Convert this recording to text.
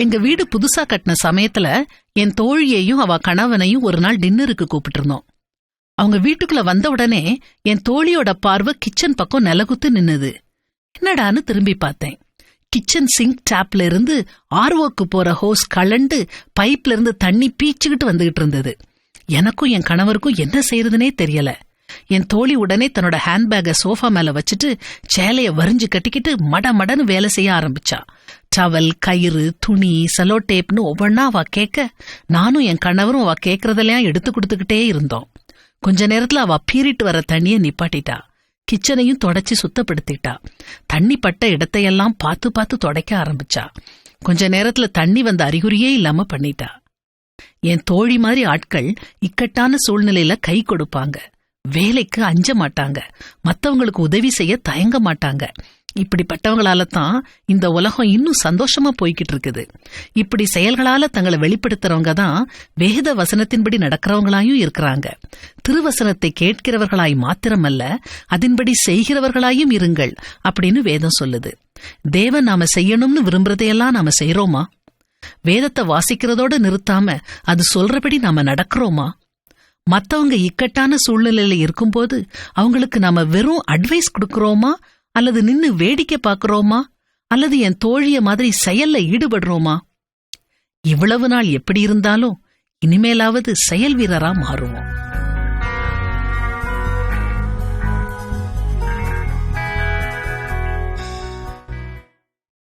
எங்க வீடு புதுசா கட்டின சமயத்துல என் தோழியையும் அவ கணவனையும் ஒரு நாள் டின்னருக்கு கூப்பிட்டு இருந்தோம். அவங்க வீட்டுக்குள்ள வந்த உடனே என் தோழியோட பார்வை கிச்சன் பக்கம் நிலகுத்து நின்னுது. என்னடான்னு திரும்பி பார்த்தேன். கிச்சன் சிங்க் டேப்ல இருந்து ஆர்வோக்கு போற ஹோஸ் கலண்டு பைப்ல இருந்து தண்ணி பீச்சுக்கிட்டு வந்துகிட்டு இருந்தது. எனக்கும் என் கணவருக்கும் என்ன செய்யறதுனே தெரியல. என் தோழி உடனே தன்னோட ஹேண்ட்பேக சோஃபா மேல வச்சுட்டு சேலைய வரிஞ்சு கட்டிக்கிட்டு மடன்னு வேலை செய்ய ஆரம்பிச்சா. டவல், கயிறு, துணி, செலோ டேப்னு ஒவ்வொன்னா அவ கேட்க, நானும் என் கணவரும் அவ கேக்குறதெல்லாம் எடுத்து கொடுத்துக்கிட்டே இருந்தோம். கொஞ்ச நேரத்துல அவ பீறிட்டு வர தண்ணிய நிப்பாட்டிட்டா. கிச்சனையும் தொடச்சி சுத்தப்படுத்திட்டா. தண்ணி பட்ட இடத்தையெல்லாம் பார்த்து பார்த்து துடைக்க ஆரம்பிச்சா. கொஞ்ச நேரத்துல தண்ணி வந்த அறிகுறியே இல்லாம பண்ணிட்டா. என் தோழி மாதிரி ஆட்கள் இக்கட்டான சூழ்நிலையில கை கொடுப்பாங்க. வேலைக்கு அஞ்ச மாட்டாங்க. மத்தவங்களுக்கு உதவி செய்ய தயங்க மாட்டாங்க. இப்படிப்பட்டவங்களால தான் இந்த உலகம் இன்னும் சந்தோஷமா போய்கிட்டு இருக்குது. இப்படி செயல்களால தங்களை வெளிப்படுத்துறவங்க தான் வேத வசனத்தின்படி நடக்கிறவங்களாயும் இருக்கிறாங்க. திருவசனத்தை கேட்கிறவர்களாய் மாத்திரமல்ல, அதன்படி செய்கிறவர்களாயும் இருங்கள் அப்படின்னு வேதம் சொல்லுது. தேவன் நாம செய்யணும்னு விரும்புறதையெல்லாம் நாம செய்யறோமா? வேதத்தை வாசிக்கிறதோட நிறுத்தாம அது சொல்றபடி நாம நடக்கிறோமா? மத்தவங்க இக்கட்டான சூழ்நிலையில இருக்கும்போது அவங்களுக்கு நாம வெறும் அட்வைஸ் கொடுக்கறோமா, அல்லது நின்னு வேடிக்கை பாக்குறோமா, அல்லது என் தோழிய மாதிரி செயல்ல ஈடுபடுறோமா? இவ்வளவு நாள் எப்படி இருந்தாலும் இனிமேலாவது செயல் வீரரா மாறுவோம்.